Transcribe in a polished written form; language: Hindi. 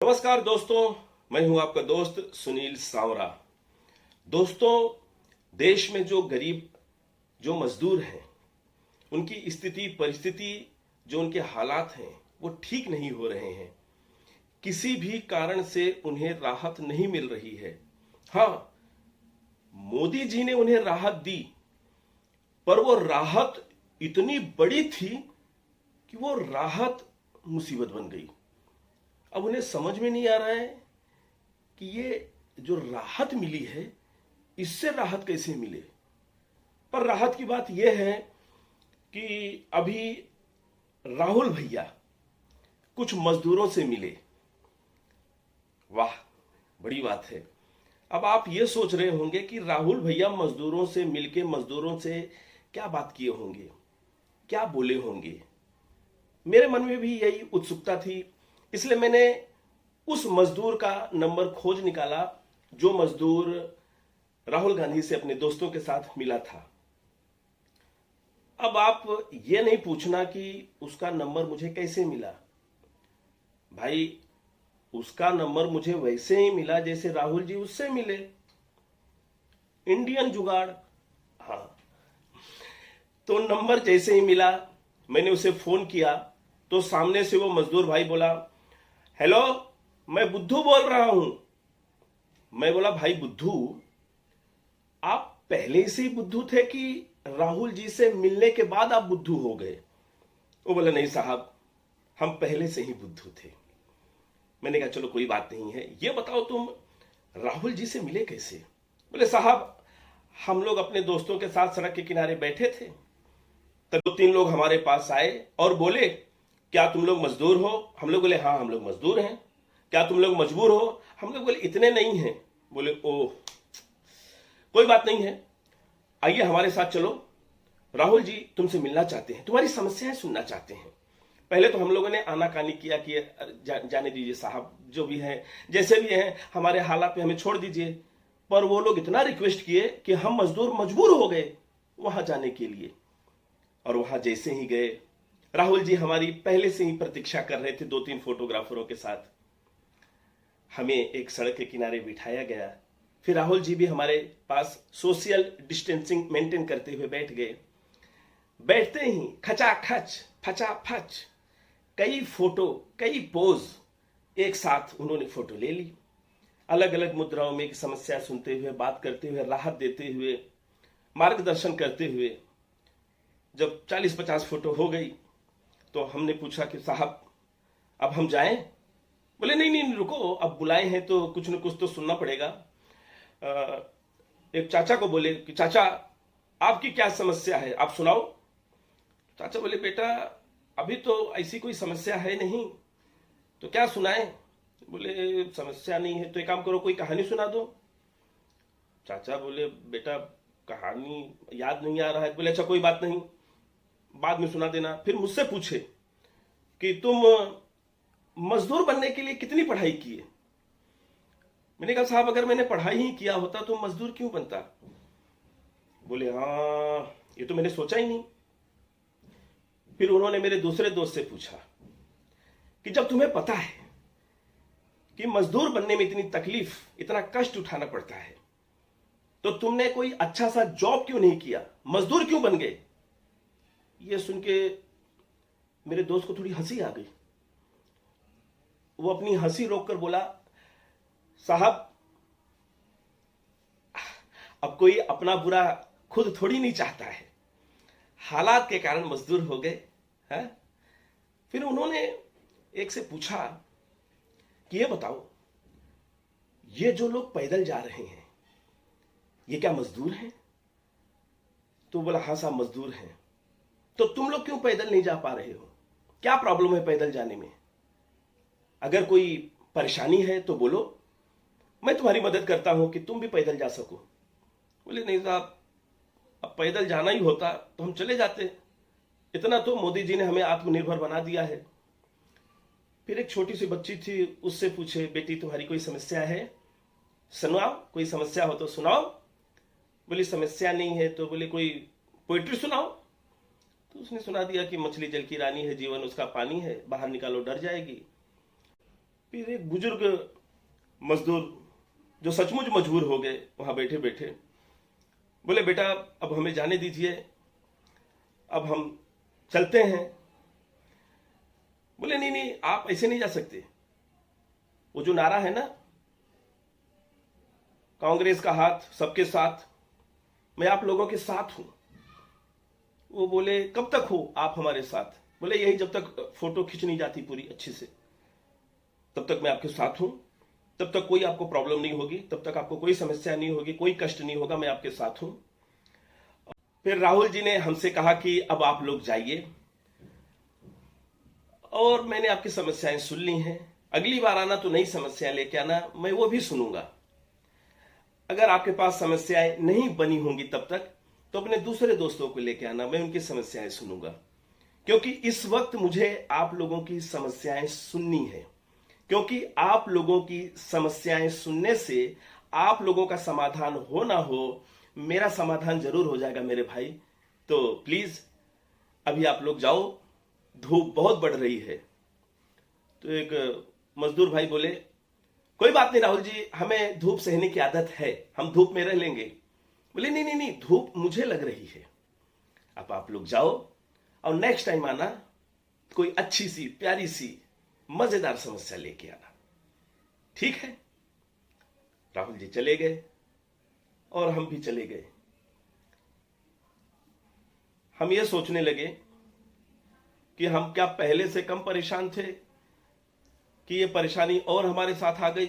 नमस्कार दोस्तों, मैं हूं आपका दोस्त सुनील सावरा। दोस्तों, देश में जो गरीब जो मजदूर हैं उनकी स्थिति परिस्थिति जो उनके हालात हैं वो ठीक नहीं हो रहे हैं। किसी भी कारण से उन्हें राहत नहीं मिल रही है। हाँ, मोदी जी ने उन्हें राहत दी, पर वो राहत इतनी बड़ी थी कि वो राहत मुसीबत बन गई। अब उन्हें समझ में नहीं आ रहा है कि ये जो राहत मिली है इससे राहत कैसे मिले। पर राहत की बात यह है कि अभी राहुल भैया कुछ मजदूरों से मिले। वाह, बड़ी बात है। अब आप ये सोच रहे होंगे कि राहुल भैया मजदूरों से मिलके मजदूरों से क्या बात किए होंगे, क्या बोले होंगे। मेरे मन में भी यही उत्सुकता थी, इसलिए मैंने उस मजदूर का नंबर खोज निकाला जो मजदूर राहुल गांधी से अपने दोस्तों के साथ मिला था। अब आप ये नहीं पूछना कि उसका नंबर मुझे कैसे मिला। भाई, उसका नंबर मुझे वैसे ही मिला जैसे राहुल जी उससे मिले। इंडियन जुगाड़। हाँ, तो नंबर जैसे ही मिला मैंने उसे फोन किया तो सामने से वो मजदूर भाई बोला, हेलो, मैं बुद्धू बोल रहा हूं। मैं बोला, भाई बुद्धू, आप पहले से ही बुद्धू थे कि राहुल जी से मिलने के बाद आप बुद्धू हो गए? वो बोला, नहीं साहब, हम पहले से ही बुद्धू थे। मैंने कहा, चलो कोई बात नहीं है, ये बताओ तुम राहुल जी से मिले कैसे? बोले, साहब, हम लोग अपने दोस्तों के साथ सड़क के किनारे बैठे थे, तब 2-3 लोग हमारे पास आए और बोले, क्या तुम लोग मजदूर हो? हम लोग बोले, हाँ हम लोग मजदूर हैं। क्या तुम लोग मजबूर हो? हम लोग बोले, इतने नहीं हैं। बोले, ओह, कोई बात नहीं है, आइए हमारे साथ चलो, राहुल जी तुमसे मिलना चाहते हैं, तुम्हारी समस्याएं सुनना चाहते हैं। पहले तो हम लोगों ने आनाकानी किया कि जाने दीजिए साहब, जो भी है जैसे भी है हमारे हालात पे हमें छोड़ दीजिए। पर वो लोग इतना रिक्वेस्ट किए कि हम मजदूर मजबूर हो गए वहां जाने के लिए। और वहां जैसे ही गए, राहुल जी हमारी पहले से ही प्रतीक्षा कर रहे थे 2-3 फोटोग्राफरों के साथ। हमें एक सड़क के किनारे बिठाया गया, फिर राहुल जी भी हमारे पास सोशल डिस्टेंसिंग मेंटेन करते हुए बैठ गए। बैठते ही खचाखच फचाफच कई फोटो, कई पोज एक साथ उन्होंने फोटो ले ली। अलग अलग मुद्राओं में समस्या सुनते हुए, बात करते हुए, राहत देते हुए, मार्गदर्शन करते हुए जब 40-50 फोटो हो गई तो हमने पूछा कि साहब अब हम जाएं? बोले, नहीं नहीं रुको, अब बुलाए हैं तो कुछ न कुछ तो सुनना पड़ेगा। एक चाचा को बोले कि चाचा, आपकी क्या समस्या है, आप सुनाओ। चाचा बोले, बेटा अभी तो ऐसी कोई समस्या है नहीं, तो क्या सुनाए? बोले, समस्या नहीं है तो एक काम करो, कोई कहानी सुना दो। चाचा बोले, बेटा कहानी याद नहीं आ रहा है। बोले, अच्छा कोई बात नहीं, बाद में सुना देना। फिर मुझसे पूछे कि तुम मजदूर बनने के लिए कितनी पढ़ाई की है? मैंने कहा, साहब अगर मैंने पढ़ाई ही किया होता तो मजदूर क्यों बनता? बोले, हाँ ये तो मैंने सोचा ही नहीं। फिर उन्होंने मेरे दूसरे दोस्त से पूछा कि जब तुम्हें पता है कि मजदूर बनने में इतनी तकलीफ, इतना कष्ट उठाना पड़ता है, तो तुमने कोई अच्छा सा जॉब क्यों नहीं किया, मजदूर क्यों बन गए? ये सुन के मेरे दोस्त को थोड़ी हंसी आ गई। वो अपनी हंसी रोककर बोला, साहब अब कोई अपना बुरा खुद थोड़ी नहीं चाहता है, हालात के कारण मजदूर हो गए हैं। फिर उन्होंने एक से पूछा कि ये बताओ, ये जो लोग पैदल जा रहे हैं ये क्या मजदूर हैं? तो बोला, हाँ साहब मजदूर हैं। तो तुम लोग क्यों पैदल नहीं जा पा रहे हो? क्या प्रॉब्लम है पैदल जाने में? अगर कोई परेशानी है तो बोलो, मैं तुम्हारी मदद करता हूं कि तुम भी पैदल जा सको। बोले, नहीं साहब, अब पैदल जाना ही होता तो हम चले जाते, इतना तो मोदी जी ने हमें आत्मनिर्भर बना दिया है। फिर एक छोटी सी बच्ची थी, उससे पूछे, बेटी तुम्हारी कोई समस्या है, सुनाओ, कोई समस्या हो तो सुनाओ। बोली, समस्या नहीं है। तो बोले, कोई पोइट्री सुनाओ। तो उसने सुना दिया कि मछली जल की रानी है, जीवन उसका पानी है, बाहर निकालो डर जाएगी। फिर एक बुजुर्ग मजदूर जो सचमुच मजबूर हो गए वहां बैठे बैठे बोले, बेटा अब हमें जाने दीजिए, अब हम चलते हैं। बोले, नहीं नहीं, आप ऐसे नहीं जा सकते। वो जो नारा है ना, कांग्रेस का हाथ सबके साथ, मैं आप लोगों के साथ हूं। वो बोले, कब तक हो आप हमारे साथ? बोले, यही जब तक फोटो खींच नहीं जाती पूरी अच्छी से, तब तक मैं आपके साथ हूं, तब तक कोई आपको प्रॉब्लम नहीं होगी, तब तक आपको कोई समस्या नहीं होगी, कोई कष्ट नहीं होगा, मैं आपके साथ हूं। फिर राहुल जी ने हमसे कहा कि अब आप लोग जाइए, और मैंने आपकी समस्याएं सुन ली हैं, अगली बार आना तो नई समस्या लेके आना, मैं वो भी सुनूंगा। अगर आपके पास समस्याएं नहीं बनी होंगी तब तक, तो अपने दूसरे दोस्तों को लेके आना, मैं उनकी समस्याएं सुनूंगा। क्योंकि इस वक्त मुझे आप लोगों की समस्याएं सुननी है, क्योंकि आप लोगों की समस्याएं सुनने से आप लोगों का समाधान हो ना हो, मेरा समाधान जरूर हो जाएगा मेरे भाई। तो प्लीज अभी आप लोग जाओ, धूप बहुत बढ़ रही है। तो एक मजदूर भाई बोले, कोई बात नहीं राहुल जी, हमें धूप सहने की आदत है, हम धूप में रह लेंगे। बोले, नहीं नहीं नहीं, धूप मुझे लग रही है। अब आप लोग जाओ और नेक्स्ट टाइम आना, कोई अच्छी सी प्यारी सी मजेदार समस्या लेके आना, ठीक है? राहुल जी चले गए और हम भी चले गए। हम ये सोचने लगे कि हम क्या पहले से कम परेशान थे कि ये परेशानी और हमारे साथ आ गई।